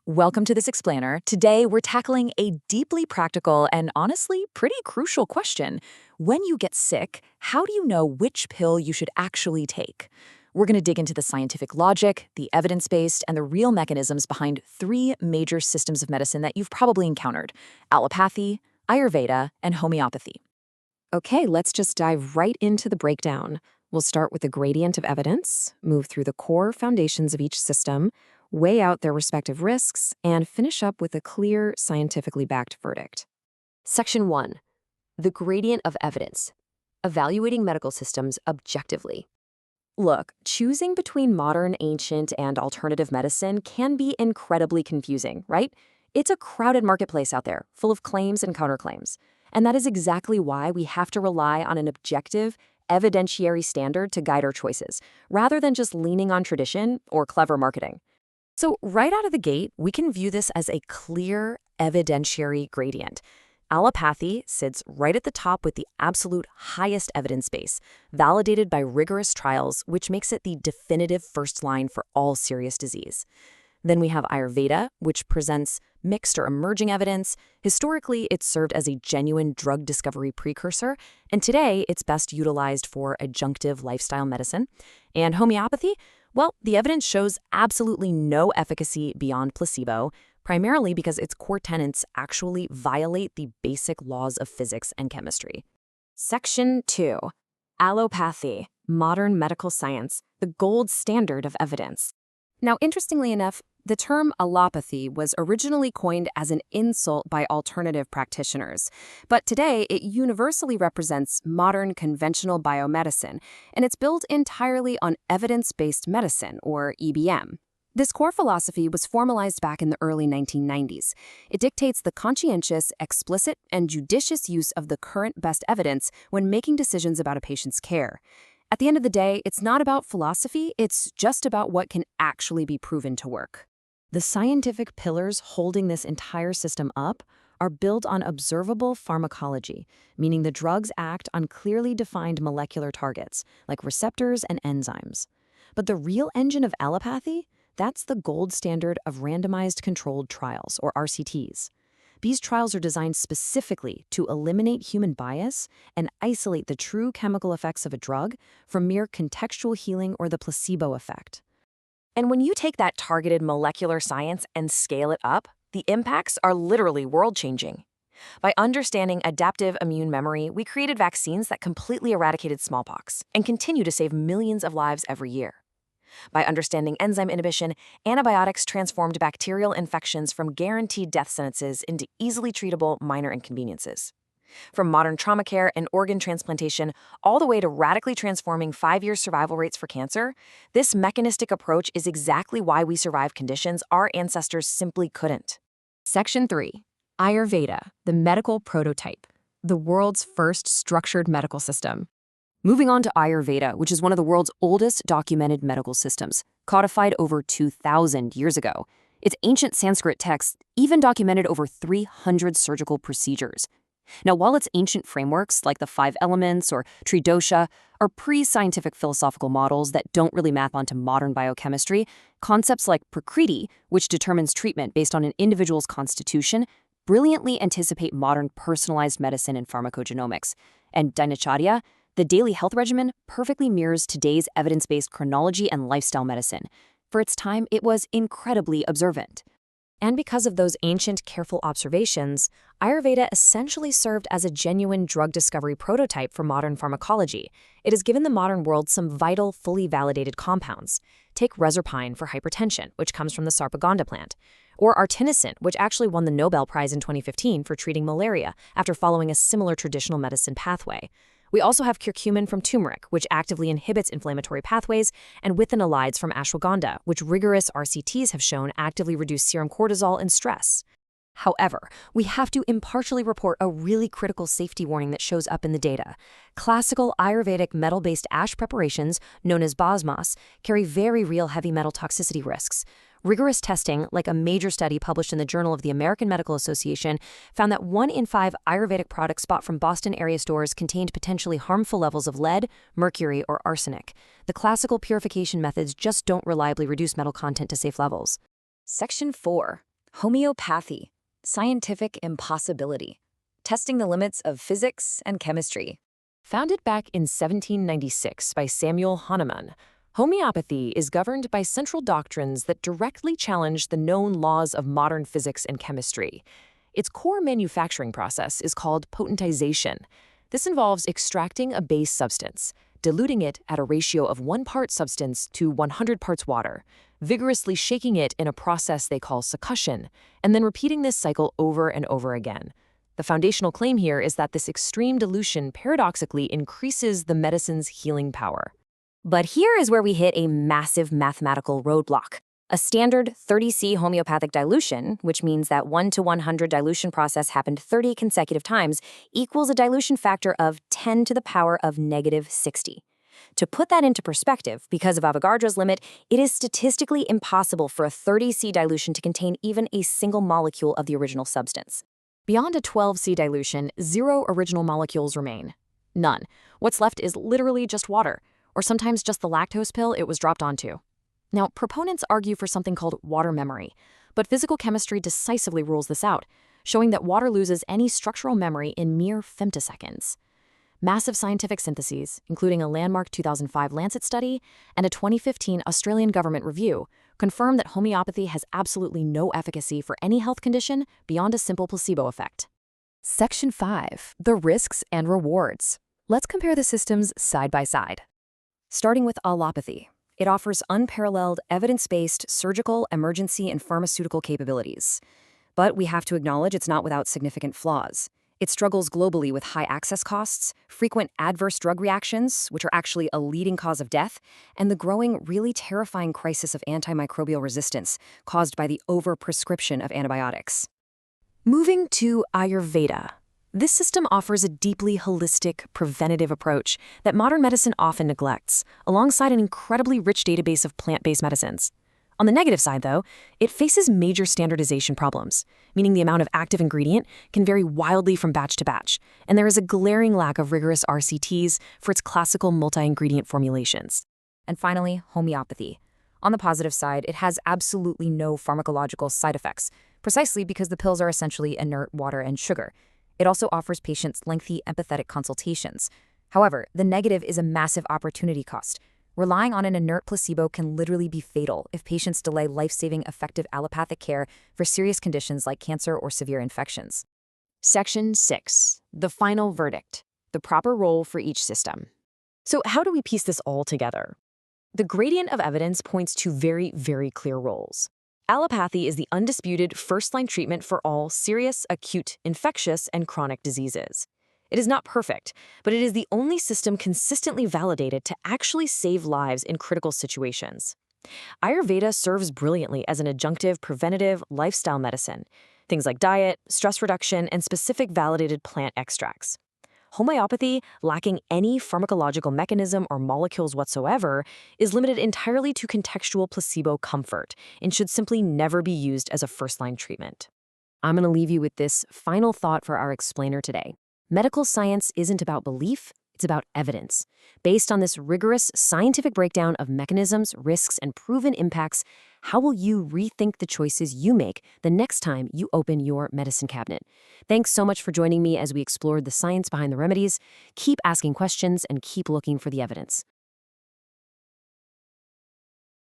Welcome to this explainer. Today, we're tackling a deeply practical and honestly pretty crucial question. When you get sick, how do you know which pill you should actually take? We're going to dig into the scientific logic, the evidence-based, and the real mechanisms behind three major systems of medicine that you've probably encountered: allopathy, Ayurveda, and homeopathy. Okay, let's just dive right into the breakdown. We'll start with the gradient of evidence, move through the core foundations of each system, weigh out their respective risks, and finish up with a clear, scientifically backed verdict. Section 1. The gradient of evidence. Evaluating medical systems objectively. Look, choosing between modern, ancient, and alternative medicine can be incredibly confusing, right? It's a crowded marketplace out there, full of claims and counterclaims. And that is exactly why we have to rely on an objective, evidentiary standard to guide our choices, rather than just leaning on tradition or clever marketing. So right out of the gate, we can view this as a clear evidentiary gradient. Allopathy sits right at the top with the absolute highest evidence base, validated by rigorous trials, which makes it the definitive first line for all serious disease. Then we have Ayurveda, which presents mixed or emerging evidence. Historically, it's served as a genuine drug discovery precursor, and today it's best utilized for adjunctive lifestyle medicine. And homeopathy? Well, the evidence shows absolutely no efficacy beyond placebo, primarily because its core tenets actually violate the basic laws of physics and chemistry. Section 2. Allopathy, modern medical science, the gold standard of evidence. Now, interestingly enough, the term allopathy was originally coined as an insult by alternative practitioners, but today it universally represents modern conventional biomedicine, and it's built entirely on evidence-based medicine, or EBM. This core philosophy was formalized back in the early 1990s. It dictates the conscientious, explicit, and judicious use of the current best evidence when making decisions about a patient's care. At the end of the day, it's not about philosophy, it's just about what can actually be proven to work. The scientific pillars holding this entire system up are built on observable pharmacology, meaning the drugs act on clearly defined molecular targets, like receptors and enzymes. But the real engine of allopathy? That's the gold standard of randomized controlled trials, or RCTs. These trials are designed specifically to eliminate human bias and isolate the true chemical effects of a drug from mere contextual healing or the placebo effect. And when you take that targeted molecular science and scale it up, the impacts are literally world-changing. By understanding adaptive immune memory, we created vaccines that completely eradicated smallpox and continue to save millions of lives every year. By understanding enzyme inhibition, antibiotics transformed bacterial infections from guaranteed death sentences into easily treatable minor inconveniences. From modern trauma care and organ transplantation all the way to radically transforming 5-year survival rates for cancer, this mechanistic approach is exactly why we survive conditions our ancestors simply couldn't. Section 3. Ayurveda, the medical prototype, the world's first structured medical system. Moving on to Ayurveda, which is one of the world's oldest documented medical systems, codified over 2,000 years ago. Its ancient Sanskrit texts even documented over 300 surgical procedures. Now, while its ancient frameworks, like the 5 elements or Tridosha, are pre-scientific philosophical models that don't really map onto modern biochemistry, concepts like Prakriti, which determines treatment based on an individual's constitution, brilliantly anticipate modern personalized medicine and pharmacogenomics. And Dinacharya, the daily health regimen, perfectly mirrors today's evidence-based chronology and lifestyle medicine. For its time, it was incredibly observant. And because of those ancient, careful observations, Ayurveda essentially served as a genuine drug discovery prototype for modern pharmacology. It has given the modern world some vital, fully validated compounds. Take reserpine for hypertension, which comes from the sarpaganda plant, or artemisinin, which actually won the Nobel Prize in 2015 for treating malaria after following a similar traditional medicine pathway. We also have curcumin from turmeric, which actively inhibits inflammatory pathways, and withanolides from ashwagandha, which rigorous RCTs have shown actively reduce serum cortisol and stress. However, we have to impartially report a really critical safety warning that shows up in the data. Classical Ayurvedic metal-based ash preparations, known as basmas, carry very real heavy metal toxicity risks. Rigorous testing, like a major study published in the Journal of the American Medical Association, found that 1 in 5 Ayurvedic products bought from Boston area stores contained potentially harmful levels of lead, mercury, or arsenic. The classical purification methods just don't reliably reduce metal content to safe levels. Section 4. Homeopathy, scientific impossibility, testing the limits of physics and chemistry. Founded back in 1796 by Samuel Hahnemann, homeopathy is governed by central doctrines that directly challenge the known laws of modern physics and chemistry. Its core manufacturing process is called potentization. This involves extracting a base substance, diluting it at a ratio of 1 part substance to 100 parts water, vigorously shaking it in a process they call succussion, and then repeating this cycle over and over again. The foundational claim here is that this extreme dilution paradoxically increases the medicine's healing power. But here is where we hit a massive mathematical roadblock. A standard 30C homeopathic dilution, which means that 1 to 100 dilution process happened 30 consecutive times, equals a dilution factor of 10 to the power of -60. To put that into perspective, because of Avogadro's limit, it is statistically impossible for a 30C dilution to contain even a single molecule of the original substance. Beyond a 12C dilution, 0 original molecules remain. None. What's left is literally just water, or sometimes just the lactose pill it was dropped onto. Now, proponents argue for something called water memory, but physical chemistry decisively rules this out, showing that water loses any structural memory in mere femtoseconds. Massive scientific syntheses, including a landmark 2005 Lancet study and a 2015 Australian government review, confirm that homeopathy has absolutely no efficacy for any health condition beyond a simple placebo effect. Section 5. The risks and rewards. Let's compare the systems side by side. Starting with allopathy. It offers unparalleled, evidence-based surgical, emergency, and pharmaceutical capabilities. But we have to acknowledge it's not without significant flaws. It struggles globally with high access costs, frequent adverse drug reactions, which are actually a leading cause of death, and the growing, really terrifying crisis of antimicrobial resistance caused by the overprescription of antibiotics. Moving to Ayurveda. This system offers a deeply holistic, preventative approach that modern medicine often neglects, alongside an incredibly rich database of plant-based medicines. On the negative side, though, it faces major standardization problems, meaning the amount of active ingredient can vary wildly from batch to batch, and there is a glaring lack of rigorous RCTs for its classical multi-ingredient formulations. And finally, homeopathy. On the positive side, it has absolutely no pharmacological side effects, precisely because the pills are essentially inert water and sugar. It also offers patients lengthy empathetic consultations. However, the negative is a massive opportunity cost. Relying on an inert placebo can literally be fatal if patients delay life-saving effective allopathic care for serious conditions like cancer or severe infections. Section 6. The final verdict. The proper role for each system. So how do we piece this all together? The gradient of evidence points to very, very clear roles. Allopathy is the undisputed first-line treatment for all serious, acute, infectious, and chronic diseases. It is not perfect, but it is the only system consistently validated to actually save lives in critical situations. Ayurveda serves brilliantly as an adjunctive, preventative, lifestyle medicine, things like diet, stress reduction, and specific validated plant extracts. Homeopathy, lacking any pharmacological mechanism or molecules whatsoever, is limited entirely to contextual placebo comfort and should simply never be used as a first-line treatment. I'm going to leave you with this final thought for our explainer today. Medical science isn't about belief, it's about evidence. Based on this rigorous scientific breakdown of mechanisms, risks, and proven impacts, how will you rethink the choices you make the next time you open your medicine cabinet? Thanks so much for joining me as we explored the science behind the remedies. Keep asking questions and keep looking for the evidence.